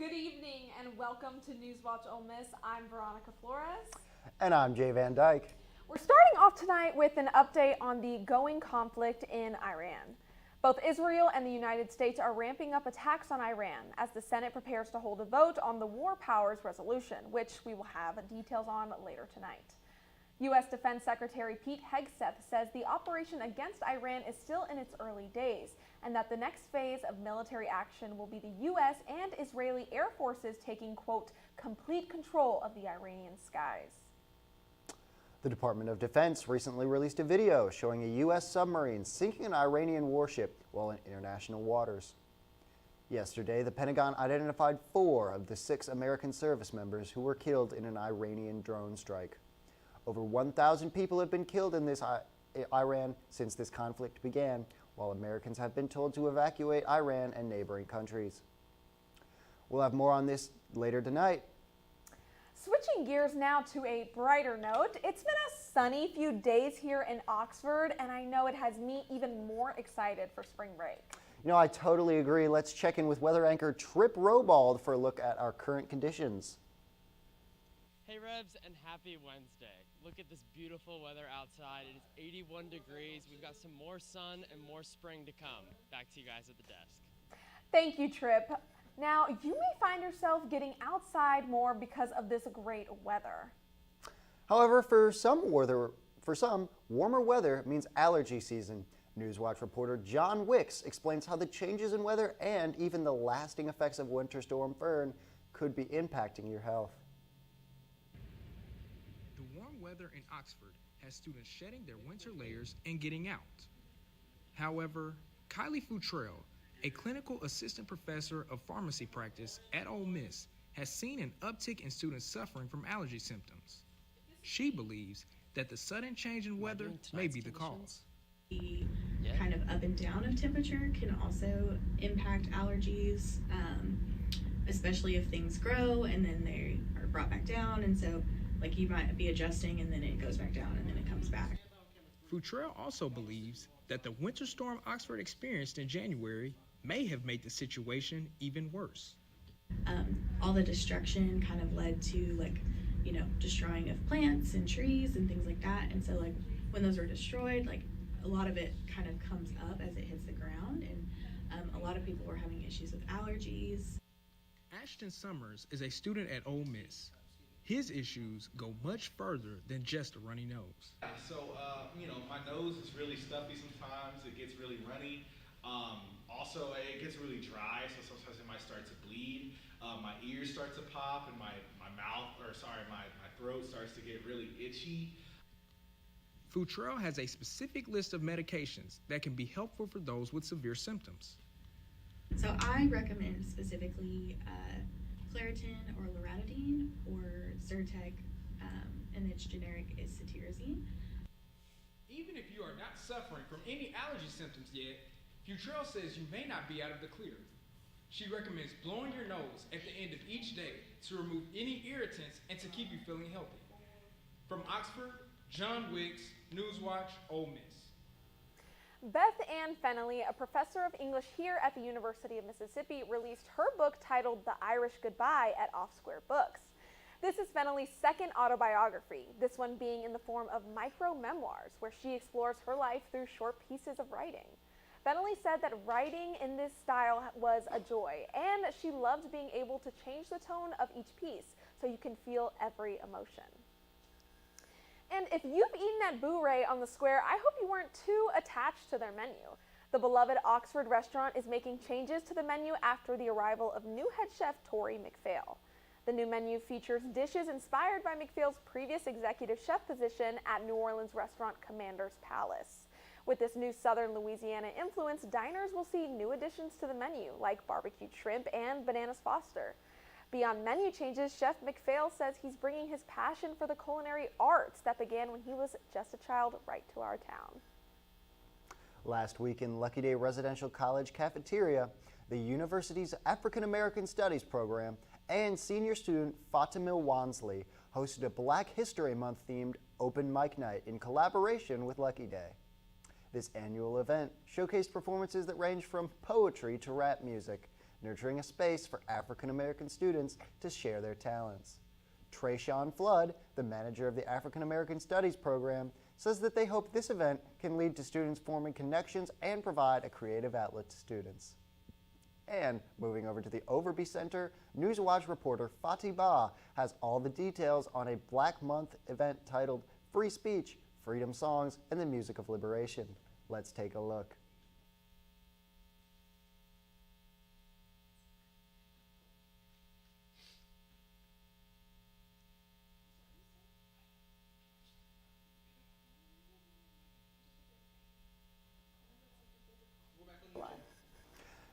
Good evening and welcome to NewsWatch Ole Miss. I'm Veronica Flores. And I'm Jay Van Dyke. We're starting off tonight with an update on the going conflict in Iran. Both Israel and the United States are ramping up attacks on Iran as the Senate prepares to hold a vote on the War Powers Resolution, which we will have details on later tonight. U.S. Defense Secretary Pete Hegseth says the operation against Iran is still in its early days and that the next phase of military action will be the U.S. and Israeli air forces taking, quote, complete control of the Iranian skies. The Department of Defense recently released a video showing a U.S. submarine sinking an Iranian warship while in international waters. Yesterday, the Pentagon identified 4 of the 6 American service members who were killed in an Iranian drone strike. Over 1,000 people have been killed in Iran since this conflict began, while Americans have been told to evacuate Iran and neighboring countries. We'll have more on this later tonight. Switching gears now to a brighter note, it's been a sunny few days here in Oxford, and I know it has me even more excited for spring break. You know, I totally agree. Let's check in with weather anchor Trip Robald for a look at our current conditions. Hey Rebs, and happy Wednesday. Look at this beautiful weather outside. It is 81 degrees. We've got some more sun and more spring to come. Back to you guys at the desk. Thank you, Trip. Now, you may find yourself getting outside more because of this great weather. However, for some, warmer weather means allergy season. NewsWatch reporter John Wicks explains how the changes in weather and even the lasting effects of Winter Storm Fern could be impacting your health. The warm weather in Oxford has students shedding their winter layers and getting out. However, Kylie Futrell, a clinical assistant professor of pharmacy practice at Ole Miss, has seen an uptick in students suffering from allergy symptoms. She believes that the sudden change in weather may be the cause. The kind of up and down of temperature can also impact allergies, especially if things grow and then they are brought back down. And so, like, you might be adjusting and then it goes back down and then it comes back. Futrell also believes that the winter storm Oxford experienced in January may have made the situation even worse. All the destruction kind of led to, destroying of plants and trees and things like that. And so, when those are destroyed, a lot of it kind of comes up as it hits the ground. And a lot of people were having issues with allergies. Ashton Summers is a student at Ole Miss. His issues go much further than just a runny nose. So, my nose is really stuffy sometimes. It gets really runny. Also, it gets really dry, so sometimes it might start to bleed. My ears start to pop, and my throat starts to get really itchy. Futrell has a specific list of medications that can be helpful for those with severe symptoms. So I recommend specifically Claritin or Loratadine or Zyrtec, and its generic is cetirizine. Even if you are not suffering from any allergy symptoms yet, Futrell says you may not be out of the clear. She recommends blowing your nose at the end of each day to remove any irritants and to keep you feeling healthy. From Oxford, John Wicks, NewsWatch Ole Miss. Beth Ann Fennelly, a professor of English here at the University of Mississippi, released her book titled The Irish Goodbye at Off Square Books. This is Fennelly's second autobiography, this one being in the form of micro-memoirs, where she explores her life through short pieces of writing. Fennelly said that writing in this style was a joy, and she loved being able to change the tone of each piece so you can feel every emotion. And if you've eaten at Bourrée on the square, I hope you weren't too attached to their menu. The beloved Oxford restaurant is making changes to the menu after the arrival of new head chef Tori McPhail. The new menu features dishes inspired by McPhail's previous executive chef position at New Orleans restaurant Commander's Palace. With this new Southern Louisiana influence, diners will see new additions to the menu, like barbecued shrimp and bananas Foster. Beyond menu changes, Chef McPhail says he's bringing his passion for the culinary arts that began when he was just a child right to our town. Last week in Lucky Day Residential College cafeteria, the university's African American Studies program and senior student Fatima Wansley hosted a Black History Month themed open mic night in collaboration with Lucky Day. This annual event showcased performances that range from poetry to rap music. nurturing a space for African American students to share their talents. Trayshawn Flood, the manager of the African American Studies program, says that they hope this event can lead to students forming connections and provide a creative outlet to students. And moving over to the Overby Center, NewsWatch reporter Fatih Ba has all the details on a Black Month event titled Free Speech, Freedom Songs, and the Music of Liberation. Let's take a look.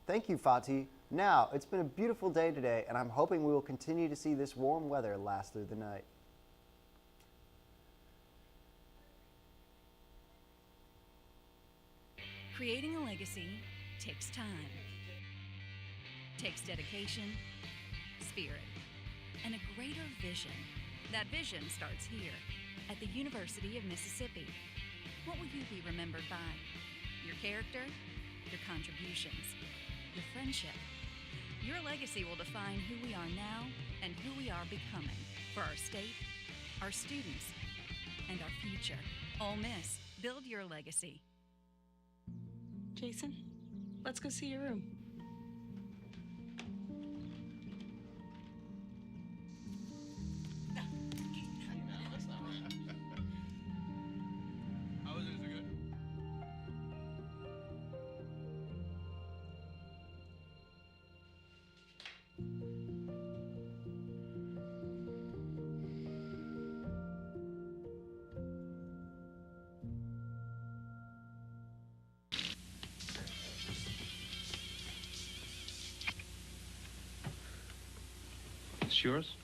Thank you, Fatih. Now, it's been a beautiful day today, and I'm hoping we will continue to see this warm weather last through the night. Creating a legacy takes time, takes dedication, spirit, and a greater vision. That vision starts here at the University of Mississippi. What will you be remembered by? Your character, your contributions, your friendship. Your legacy will define who we are now and who we are becoming for our state, our students, and our future. Ole Miss, build your legacy. Jason, let's go see your room. It's yours?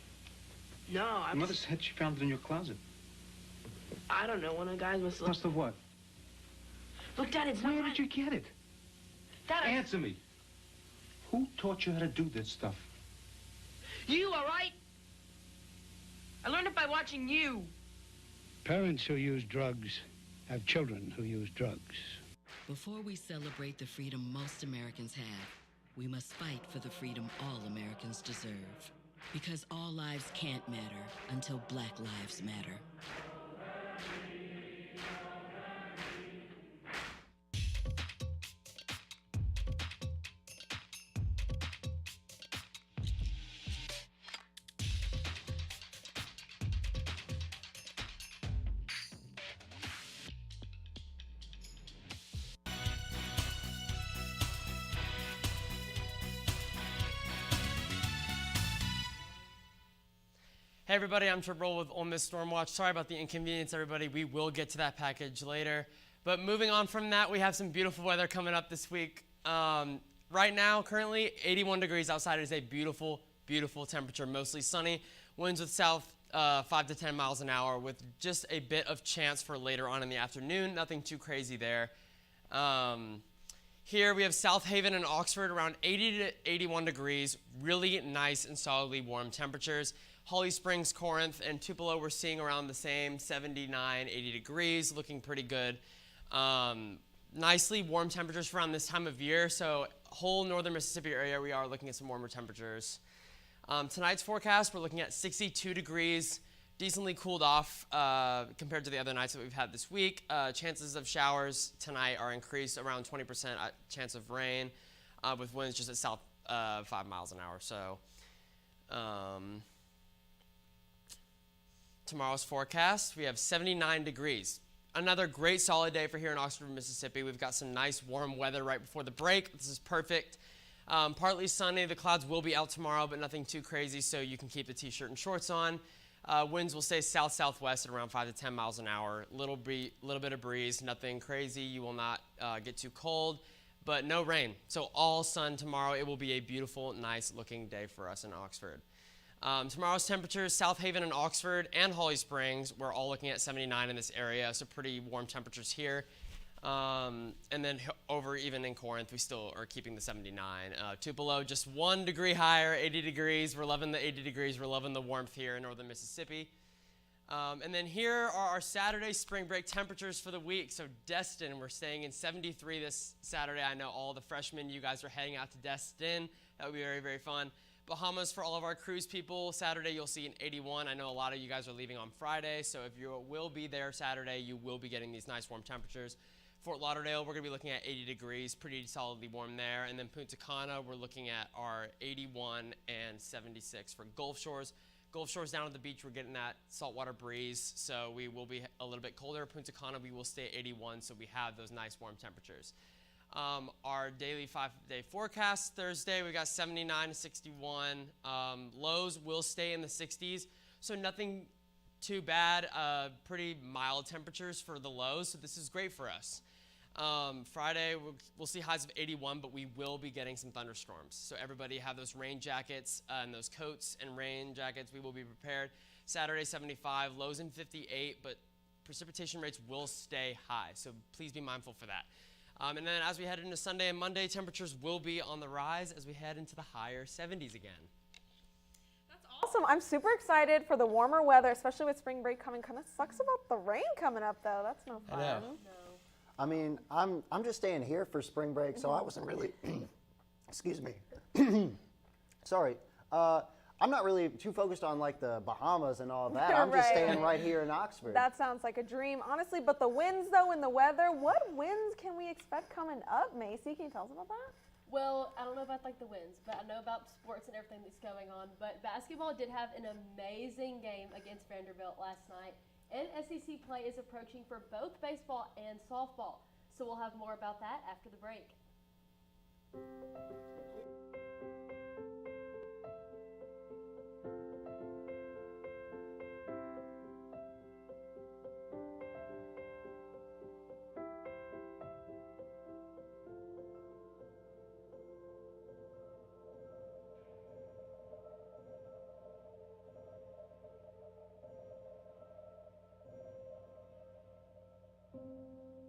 No, Your mother said she found it in your closet. I don't know. One of the guys must have... Must have what? Look, Dad, it's Where did you get it? Dad, Answer me. Who taught you how to do this stuff? You, all right? I learned it by watching you. Parents who use drugs have children who use drugs. Before we celebrate the freedom most Americans have, we must fight for the freedom all Americans deserve. Because all lives can't matter until Black lives matter. Hey everybody, I'm Triple with Ole Miss Stormwatch. Sorry about the inconvenience, everybody. We will get to that package later. But moving on from that, we have some beautiful weather coming up this week. Right now, currently 81 degrees outside. It is a beautiful, beautiful temperature, mostly sunny. Winds with south 5 to 10 miles an hour with just a bit of chance for later on in the afternoon. Nothing too crazy there. Here we have South Haven and Oxford around 80 to 81 degrees. Really nice and solidly warm temperatures. Holly Springs, Corinth, and Tupelo we're seeing around the same 79, 80 degrees, looking pretty good. Nicely warm temperatures for around this time of year, so whole northern Mississippi area we are looking at some warmer temperatures. Tonight's forecast, we're looking at 62 degrees, decently cooled off compared to the other nights that we've had this week. Chances of showers tonight are increased around 20% chance of rain with winds just at south 5 miles an hour. So. Tomorrow's forecast, we have 79 degrees. Another great solid day for here in Oxford, Mississippi. We've got some nice warm weather right before the break. This is perfect. Partly sunny. The clouds will be out tomorrow, but nothing too crazy, so you can keep the t-shirt and shorts on. Winds will stay south-southwest at around 5 to 10 miles an hour. Little bit of breeze, nothing crazy. You will not get too cold, but no rain. So all sun tomorrow. It will be a beautiful, nice-looking day for us in Oxford. Tomorrow's temperatures, South Haven and Oxford and Holly Springs, we're all looking at 79 in this area, so pretty warm temperatures here. And then over even in Corinth, we still are keeping the 79. Tupelo, just 1 degree higher, 80 degrees. We're loving the 80 degrees. We're loving the warmth here in northern Mississippi. And then here are our Saturday spring break temperatures for the week. So Destin, we're staying in 73 this Saturday. I know all the freshmen, you guys are heading out to Destin. That would be very, very fun. Bahamas for all of our cruise people. Saturday, you'll see an 81. I know a lot of you guys are leaving on Friday, so if you will be there Saturday, you will be getting these nice warm temperatures. Fort Lauderdale, we're going to be looking at 80 degrees, pretty solidly warm there. And then Punta Cana, we're looking at our 81 and 76 for Gulf Shores. Gulf Shores down at the beach, we're getting that saltwater breeze, so we will be a little bit colder. Punta Cana, we will stay at 81, so we have those nice warm temperatures. Our daily 5-day forecast Thursday, we got 79 to 61. Lows will stay in the 60s, so nothing too bad. Pretty mild temperatures for the lows, so this is great for us. Friday, we'll see highs of 81, but we will be getting some thunderstorms. So everybody have those rain jackets and those coats and rain jackets. We will be prepared. Saturday, 75, lows in 58, but precipitation rates will stay high, so please be mindful for that. And then as we head into Sunday and Monday, temperatures will be on the rise as we head into the higher 70s again. That's awesome. I'm super excited for the warmer weather, especially with spring break coming. Kind of sucks about the rain coming up, though. That's no fun. I know. I mean, I'm just staying here for spring break, so I wasn't really, excuse me, sorry. I'm not really too focused on like the Bahamas and all that. I'm just staying right here in Oxford. That sounds like a dream, honestly. But the winds, though, and the weather, what winds can we expect coming up, Macy? Can you tell us about that? Well, I don't know about like the winds, but I know about sports and everything that's going on. But basketball did have an amazing game against Vanderbilt last night. And SEC play is approaching for both baseball and softball. So we'll have more about that after the break.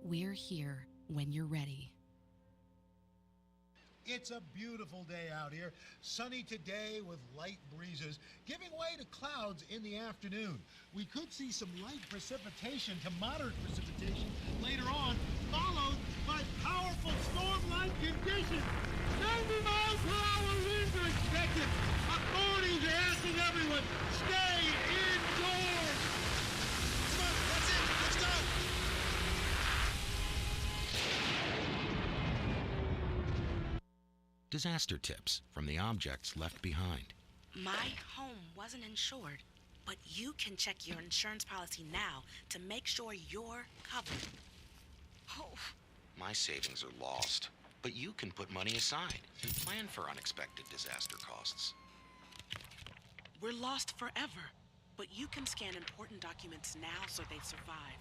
We're here when you're ready. It's a beautiful day out here. Sunny today with light breezes, giving way to clouds in the afternoon. We could see some light precipitation to moderate precipitation later on, followed by powerful storm-like conditions. 90 miles per hour winds are expected. Authorities are asking everyone, stay indoors. Come on, that's it. Let's go. Disaster tips from the objects left behind. My home wasn't insured, but you can check your insurance policy now to make sure you're covered. Oh. My savings are lost, but you can put money aside and plan for unexpected disaster costs. We're lost forever, but you can scan important documents now so they survive.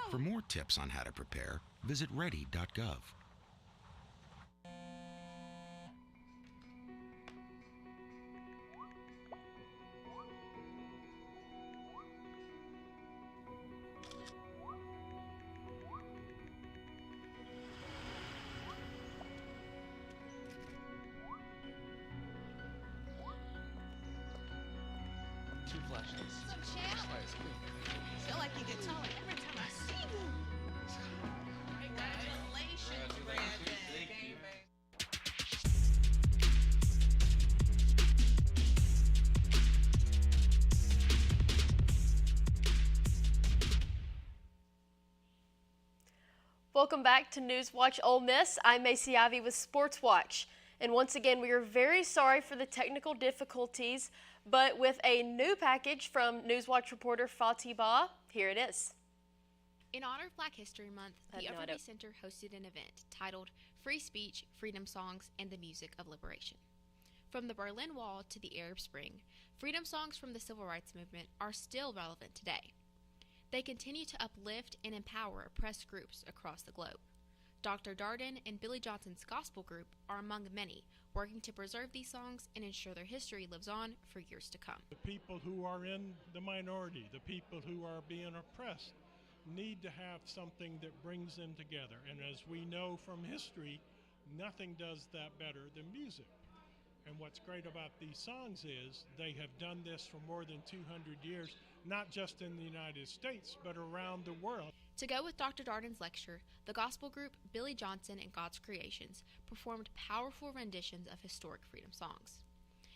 For more tips on how to prepare, visit ready.gov. Two flashes. Feel like you get taller every time I see you. Congratulations, Brandon. Thank you. Welcome back to NewsWatch Ole Miss. I'm Macy Ivy with Sports Watch. And once again, we are very sorry for the technical difficulties, but with a new package from NewsWatch reporter Fatih Ba, here it is. In honor of Black History Month, the Upper East Center hosted an event titled Free Speech, Freedom Songs, and the Music of Liberation. From the Berlin Wall to the Arab Spring, freedom songs from the Civil Rights Movement are still relevant today. They continue to uplift and empower oppressed groups across the globe. Dr. Darden and Billy Johnson's gospel group are among many working to preserve these songs and ensure their history lives on for years to come. The people who are in the minority, the people who are being oppressed, need to have something that brings them together. And as we know from history, nothing does that better than music. And what's great about these songs is they have done this for more than 200 years, not just in the United States, but around the world. To go with Dr. Darden's lecture, the gospel group Billy Johnson and God's Creations performed powerful renditions of historic freedom songs.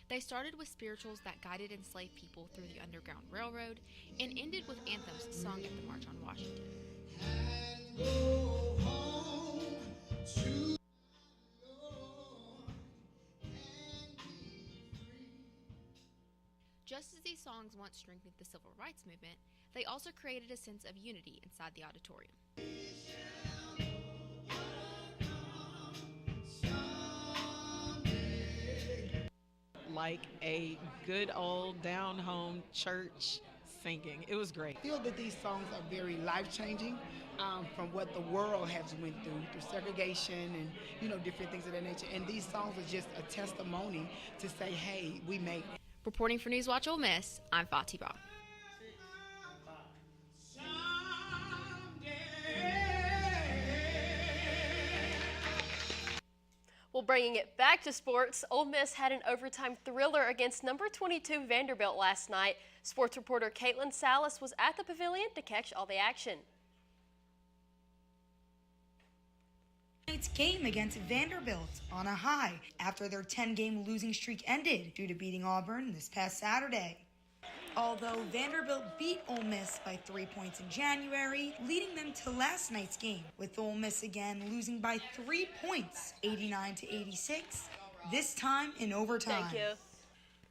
They started with spirituals that guided enslaved people through the Underground Railroad and ended with anthems sung at the March on Washington. Just as these songs once strengthened the civil rights movement, they also created a sense of unity inside the auditorium. Like a good old down-home church singing. It was great. I feel that these songs are very life-changing from what the world has went through segregation and, different things of that nature. And these songs are just a testimony to say, hey, we made it. Reporting for NewsWatch Ole Miss, I'm Fatih Ba. Well, bringing it back to sports, Ole Miss had an overtime thriller against number 22 Vanderbilt last night. Sports reporter Caitlin Salas was at the Pavilion to catch all the action. Tonight's game against Vanderbilt on a high after their 10-game losing streak ended due to beating Auburn this past Saturday. Although Vanderbilt beat Ole Miss by 3 points in January, leading them to last night's game, with Ole Miss again losing by 3 points, 89-86, this time in overtime. Thank you.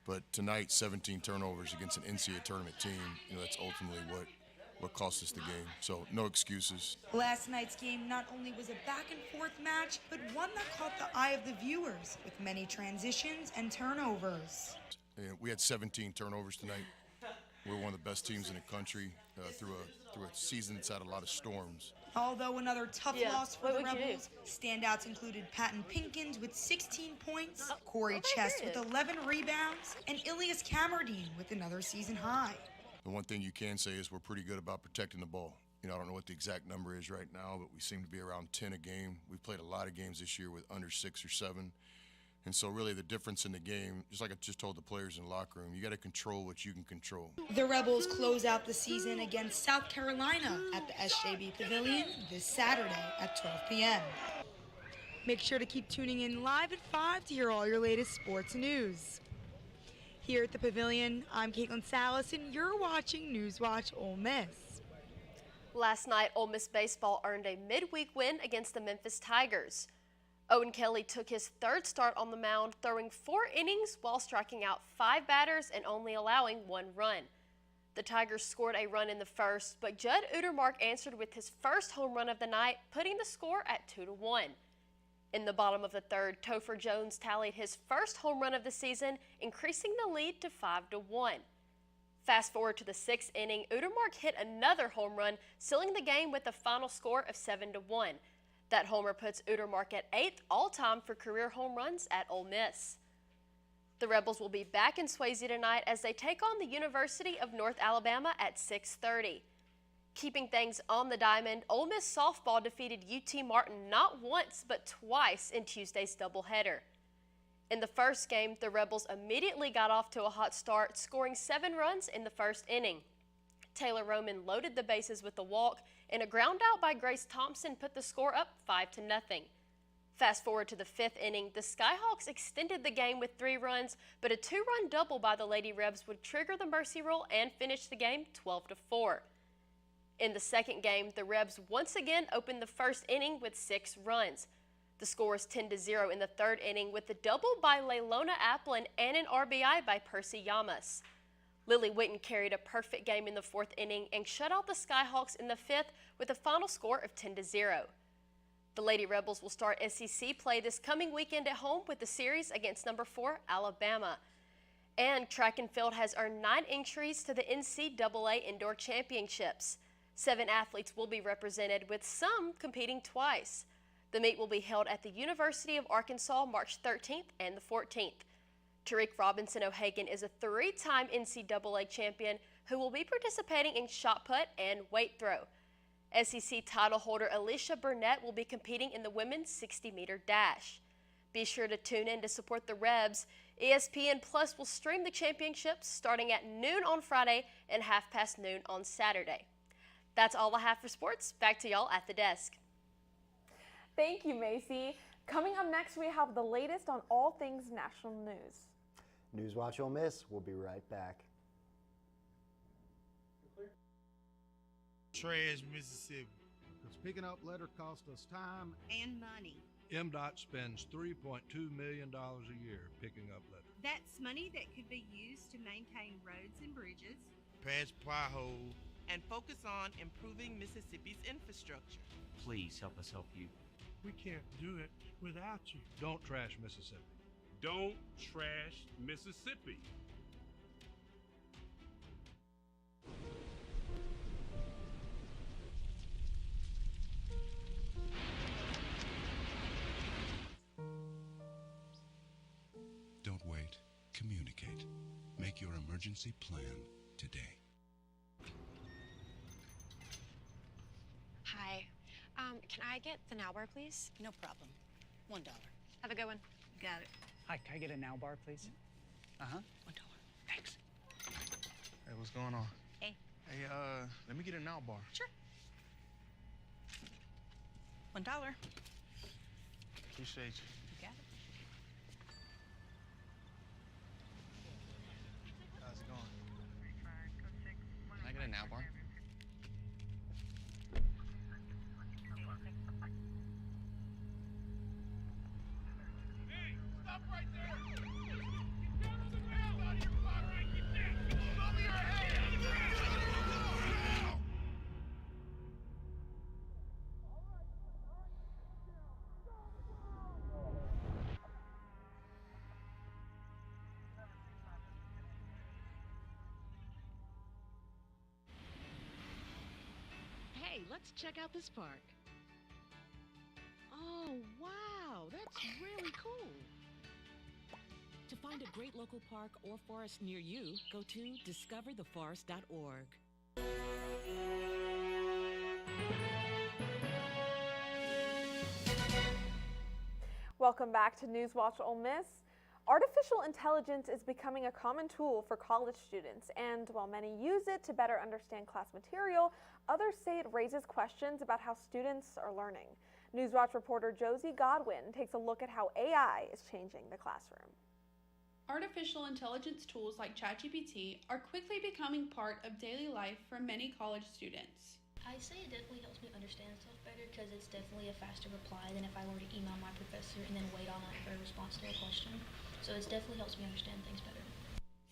But tonight, 17 turnovers against an NCAA tournament team, that's ultimately what cost us the game. So no excuses. Last night's game not only was a back-and-forth match, but one that caught the eye of the viewers, with many transitions and turnovers. We had 17 turnovers tonight. We're one of the best teams in the country through a season that's had a lot of storms. Although another tough loss for the Rebels, standouts included Patton Pinkins with 16 points, Corey Chest with 11 rebounds, and Ilias Kamerdine with another season high. The one thing you can say is we're pretty good about protecting the ball. I don't know what the exact number is right now, but we seem to be around 10 a game. We've played a lot of games this year with under 6 or 7. And so really the difference in the game, just like I just told the players in the locker room, you got to control what you can control. The Rebels close out the season against South Carolina at the SJB Pavilion this Saturday at 12 p.m. Make sure to keep tuning in live at 5 to hear all your latest sports news. Here at the Pavilion, I'm Caitlin Salas, and you're watching NewsWatch Ole Miss. Last night, Ole Miss baseball earned a midweek win against the Memphis Tigers. Owen Kelly took his third start on the mound, throwing 4 innings while striking out 5 batters and only allowing 1 run. The Tigers scored a run in the first, but Judd Utermark answered with his first home run of the night, putting the score at 2-1. In the bottom of the third, Topher Jones tallied his first home run of the season, increasing the lead to 5-1. Fast forward to the 6th inning, Utermark hit another home run, sealing the game with a final score of 7-1. That homer puts Utermark at 8th all-time for career home runs at Ole Miss. The Rebels will be back in Swayze tonight as they take on the University of North Alabama at 6:30. Keeping things on the diamond, Ole Miss softball defeated UT Martin not once but twice in Tuesday's doubleheader. In the first game, the Rebels immediately got off to a hot start, scoring 7 runs in the first inning. Taylor Roman loaded the bases with a walk, and a ground out by Grace Thompson put the score up 5-0. Fast forward to the 5th inning, the Skyhawks extended the game with 3 runs, but a 2-run double by the Lady Rebs would trigger the mercy rule and finish the game 12-4. In the second game, the Rebs once again opened the first inning with 6 runs. The score is 10-0 in the third inning with a double by Leilona Applin and an RBI by Percy Yamas. Lily Witten carried a perfect game in the 4th inning and shut out the Skyhawks in the 5th with a final score of 10-0. The Lady Rebels will start SEC play this coming weekend at home with the series against number 4 Alabama. And track and field has earned 9 entries to the NCAA Indoor Championships. 7 athletes will be represented, with some competing twice. The meet will be held at the University of Arkansas March 13th and the 14th. Tariq Robinson O'Hagan is a 3-time NCAA champion who will be participating in shot put and weight throw. SEC title holder Alicia Burnett will be competing in the women's 60-meter dash. Be sure to tune in to support the Rebs. ESPN Plus will stream the championships starting at noon on Friday and 12:30 on Saturday. That's all I have for sports. Back to y'all at the desk. Thank you, Macy. Coming up next, we have the latest on all things national news. NewsWatch Ole Miss. We'll be right back. Trash, Mississippi. Because picking up litter costs us time and money. MDOT spends $3.2 million a year picking up litter. That's money that could be used to maintain roads and bridges, patch potholes, and focus on improving Mississippi's infrastructure. Please help us help you. We can't do it without you. Don't trash Mississippi. Don't trash Mississippi. Don't wait. Communicate. Make your emergency plan today. Hi. Can I get the Now Bar, please? no problem. $1. Have a good one. Got it. Hi, can I get a Now Bar, please? Uh-huh. $1. Thanks. Hey, what's going on? Hey. Hey, let me get a Now Bar. Sure. $1. Appreciate you. You got it. How's it going? Can I get a Now Bar? Stop right there! Get down on the ground! Out of your spot right, get down! Over your head! Hey, let's check out this park. Oh, wow, that's really cool. To find a great local park or forest near you, go to discovertheforest.org. Welcome back to NewsWatch Ole Miss. Artificial intelligence is becoming a common tool for college students, and while many use it to better understand class material, others say it raises questions about how students are learning. NewsWatch reporter Josie Godwin takes a look at how AI is changing the classroom. Artificial intelligence tools like ChatGPT are quickly becoming part of daily life for many college students. I say it definitely helps me understand stuff better because it's definitely a faster reply than if I were to email my professor and then wait on it for a response to a question. So it definitely helps me understand things better.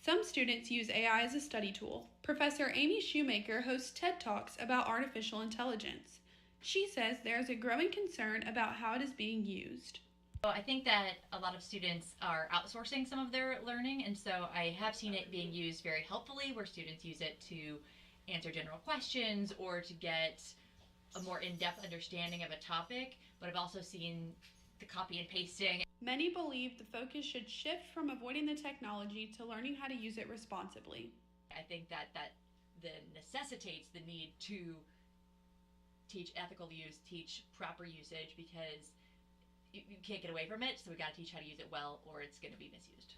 Some students use AI as a study tool. Professor Amy Shoemaker hosts TED Talks about artificial intelligence. She says there's a growing concern about how it is being used. I think that a lot of students are outsourcing some of their learning, and so I have seen it being used very helpfully where students use it to answer general questions or to get a more in-depth understanding of a topic, but I've also seen the copy and pasting. Many believe the focus should shift from avoiding the technology to learning how to use it responsibly. I think that necessitates the need to teach ethical use, teach proper usage, because you can't get away from it, so we got to teach how to use it well or it's going to be misused.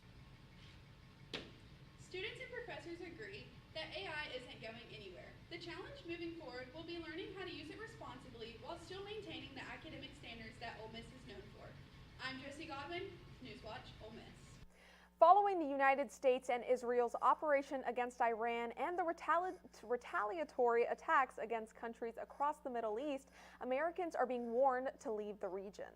Students and professors agree that AI isn't going anywhere. The challenge moving forward will be learning how to use it responsibly while still maintaining the academic standards that Ole Miss is known for. I'm Josie Godwin, NewsWatch Ole Miss. Following the United States and Israel's operation against Iran and the retaliatory attacks against countries across the Middle East, Americans are being warned to leave the region.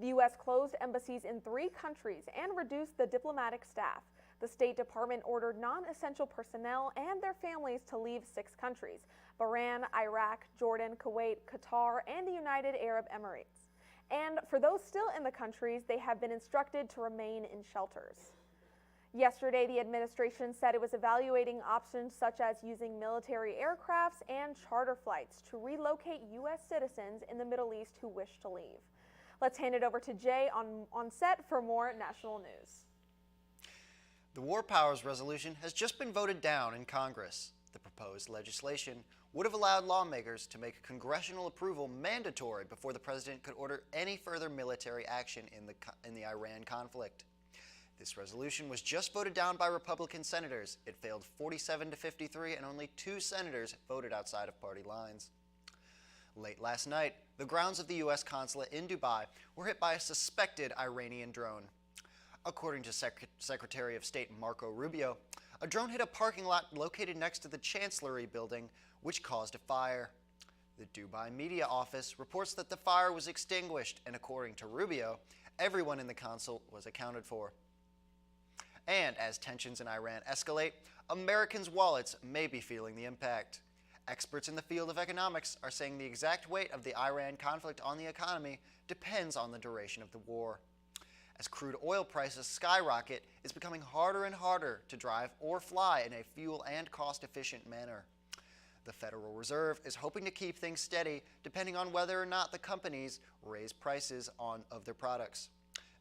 The U.S. closed embassies in 3 countries and reduced the diplomatic staff. The State Department ordered non-essential personnel and their families to leave 6 countries: Bahrain, Iraq, Jordan, Kuwait, Qatar, and the United Arab Emirates. And for those still in the countries, they have been instructed to remain in shelters. Yesterday, the administration said it was evaluating options such as using military aircrafts and charter flights to relocate U.S. citizens in the Middle East who wish to leave. Let's hand it over to Jay on set for more national news. The War Powers Resolution has just been voted down in Congress. The proposed legislation would have allowed lawmakers to make congressional approval mandatory before the president could order any further military action in the Iran conflict. This resolution was just voted down by Republican senators. It failed 47 to 53, and only 2 senators voted outside of party lines. Late last night, the grounds of the U.S. consulate in Dubai were hit by a suspected Iranian drone. According to Secretary of State Marco Rubio, a drone hit a parking lot located next to the Chancellery building, which caused a fire. The Dubai media office reports that the fire was extinguished, and according to Rubio, everyone in the consulate was accounted for. And as tensions in Iran escalate, Americans' wallets may be feeling the impact. Experts in the field of economics are saying the exact weight of the Iran conflict on the economy depends on the duration of the war. As crude oil prices skyrocket, it's becoming harder and harder to drive or fly in a fuel and cost-efficient manner. The Federal Reserve is hoping to keep things steady depending on whether or not the companies raise prices of their products.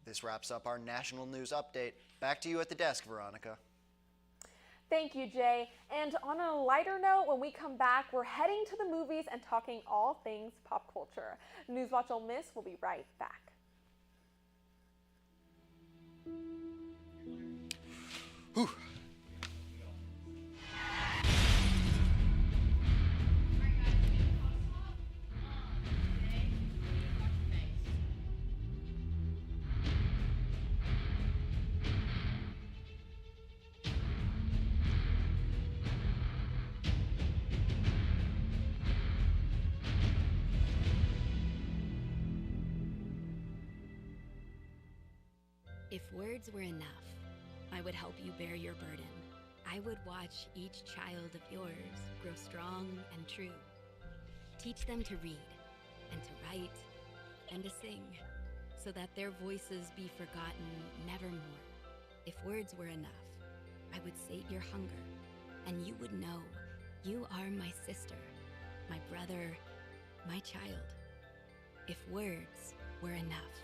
This wraps up our national news update. Back to you at the desk, Veronica. Thank you, Jay. And on a lighter note, when we come back, we're heading to the movies and talking all things pop culture. NewsWatch Ole Miss will be right back. Whew. If words were enough, I would help you bear your burden. I would watch each child of yours grow strong and true. Teach them to read and to write and to sing, so that their voices be forgotten nevermore. If words were enough, I would sate your hunger, and you would know you are my sister, my brother, my child. If words were enough.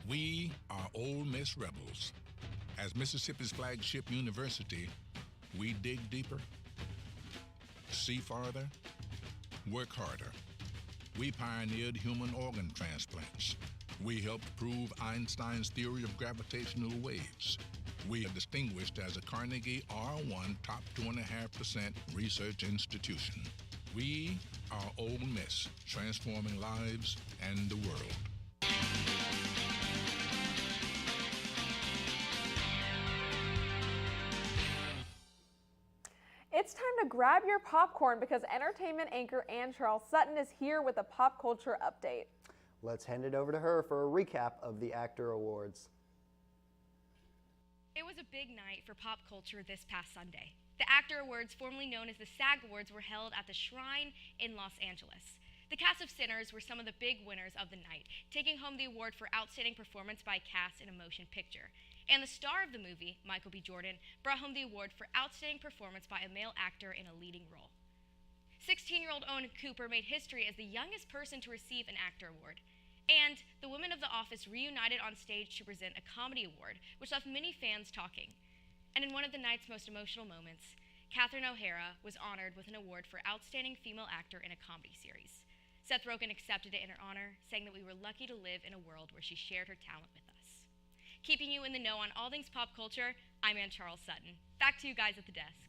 We are Ole Miss Rebels. As Mississippi's flagship university, we dig deeper, see farther, work harder. We pioneered human organ transplants. We helped prove Einstein's theory of gravitational waves. We are distinguished as a Carnegie R1 top 2.5% research institution. We are Ole Miss, transforming lives and the world. It's time to grab your popcorn because entertainment anchor Ann Charles Sutton is here with a pop culture update. Let's hand it over to her for a recap of the Actor Awards. It was a big night for pop culture this past Sunday. The Actor Awards, formerly known as the SAG Awards, were held at the Shrine in Los Angeles. The cast of Sinners were some of the big winners of the night, taking home the award for Outstanding Performance by a Cast in a Motion Picture. And the star of the movie, Michael B. Jordan, brought home the award for Outstanding Performance by a Male Actor in a Leading Role. 16-year-old Owen Cooper made history as the youngest person to receive an Actor Award. And the women of The Office reunited on stage to present a comedy award, which left many fans talking. And in one of the night's most emotional moments, Catherine O'Hara was honored with an award for Outstanding Female Actor in a Comedy Series. Seth Rogen accepted it in her honor, saying that we were lucky to live in a world where she shared her talent with us. Keeping you in the know on all things pop culture, I'm Ann Charles Sutton. Back to you guys at the desk.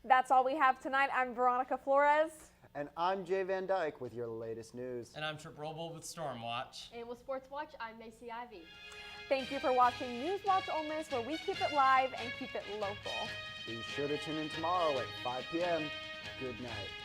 That's all we have tonight. I'm Veronica Flores. And I'm Jay Van Dyke with your latest news. And I'm Trip Roble with Stormwatch. And with Sports Watch, I'm Macy Ivy. Thank you for watching NewsWatch Ole Miss, where we keep it live and keep it local. Be sure to tune in tomorrow at 5 p.m. Good night.